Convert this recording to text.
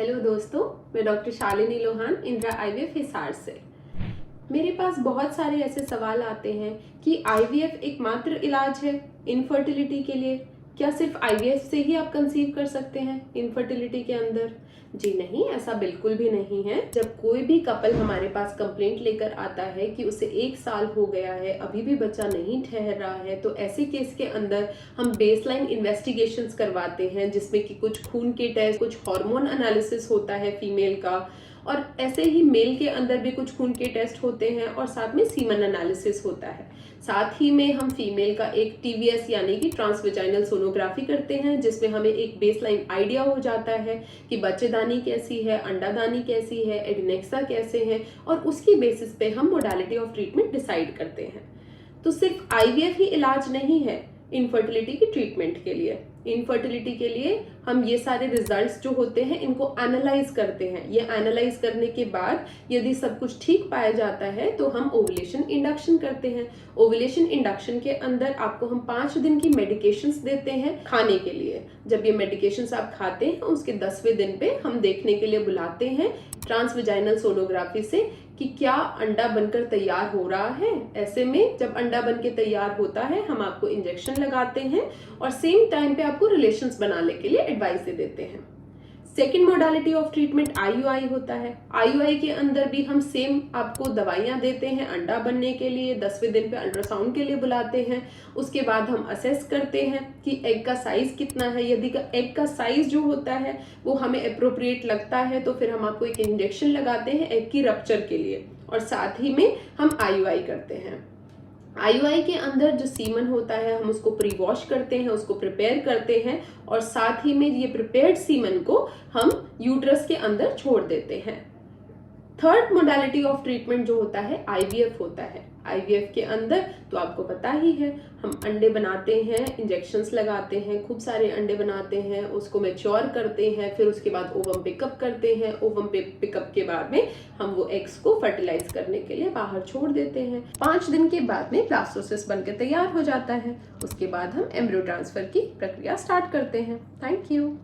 Hello दोस्तों, मैं doctor Shalini Lohan Indira IVF Hisar से। मेरे पास बहुत सारे ऐसे सवाल आते हैं कि आईवीएफ एकमात्र इलाज है इनफर्टिलिटी के लिए। क्या सिर्फ आईवीएफ से ही आप कंसीव कर सकते हैं इनफर्टिलिटी के अंदर? जी नहीं, ऐसा बिल्कुल भी नहीं है। जब कोई भी कपल हमारे पास कंप्लेंट लेकर आता है कि उसे 1 साल हो गया है, अभी भी बच्चा नहीं ठहर रहा है, तो ऐसे केस के अंदर हम बेसलाइन इन्वेस्टिगेशंस करवाते हैं, जिसमें कि कुछ खून के टेस्ट, कुछ हार्मोन एनालिसिस होता है फीमेल का, और ऐसे ही मेल के अंदर भी कुछ खून के टेस्ट होते हैं और साथ में सीमन एनालिसिस होता है। साथ ही में हम फीमेल का एक टीवीएस यानी कि ट्रांसवेजाइनल सोनोग्राफी करते हैं, जिसमें हमें एक बेसलाइन आइडिया हो जाता है कि बच्चेदानी कैसी है, अंडादानी कैसी है, एडिनेक्सा कैसे हैं, और उसकी बेसिस पे हम मोडालिटी ऑफ ट्रीटमेंट डिसाइड करते हैं। तो सिर्फ आईवीएफ ही इलाज नहीं है इनफर्टिलिटी की ट्रीटमेंट के लिए। इनफर्टिलिटी के लिए हम ये सारे रिजल्ट्स जो होते हैं इनको एनालाइज करते हैं। ये एनालाइज करने के बाद यदि सब कुछ ठीक पाया जाता है तो हम ओवुलेशन इंडक्शन करते हैं। ओवुलेशन इंडक्शन के अंदर आपको हम 5 दिन की मेडिकेशंस देते हैं खाने के लिए। जब ये मेडिकेशंस आप खाते हैं उसके 10वें दिन पे हम देखने के लिए बुलाते हैं ट्रांसवेजाइनल सोनोग्राफी से कि क्या अंडा बनकर तैयार हो रहा है। ऐसे में जब अंडा बनके तैयार होता है हम आपको इंजेक्शन लगाते हैं और सेम टाइम पे आपको रिलेशंस बनाने के लिए एडवाइस दे देते हैं। Second modality of treatment IUI होता है। आईयूआई के अंदर भी हम सेम आपको दवाइयां देते हैं अंडा बनने के लिए। 10वें दिन पे अल्ट्रासाउंड के लिए बुलाते हैं। उसके बाद हम असेस करते हैं कि एग का साइज कितना है। यदि एग का साइज जो होता है वो हमें अप्रोप्रिएट लगता है तो फिर हम आपको एक इंजेक्शन लगाते हैं एग की रप्चर के लिए, और साथ ही में हम आईयूआई करते हैं। आईयूआई के अंदर जो सीमन होता है हम उसको प्री वॉश करते हैं, उसको प्रिपेयर करते हैं, और साथ ही में ये प्रिपेयर्ड सीमन को हम यूट्रस के अंदर छोड़ देते हैं। थर्ड मोडालिटी ऑफ ट्रीटमेंट जो होता है आईवीएफ होता है। आईवीएफ के अंदर तो आपको पता ही है, हम अंडे बनाते हैं, इंजेक्शंस लगाते हैं, खूब सारे अंडे बनाते हैं, उसको मैच्योर करते हैं, फिर उसके बाद ओवम पिकअप करते हैं। ओवम पिकअप के बाद में हम वो एग्स को फर्टिलाइज करने के लिए बाहर छोड़ देते हैं। 5 दिन के बाद में ब्लास्टोसिस्ट बनकर तैयार हो जाता है। उसके बाद हम एम्ब्रियो ट्रांसफर की प्रक्रिया स्टार्ट करते हैं। Thank you.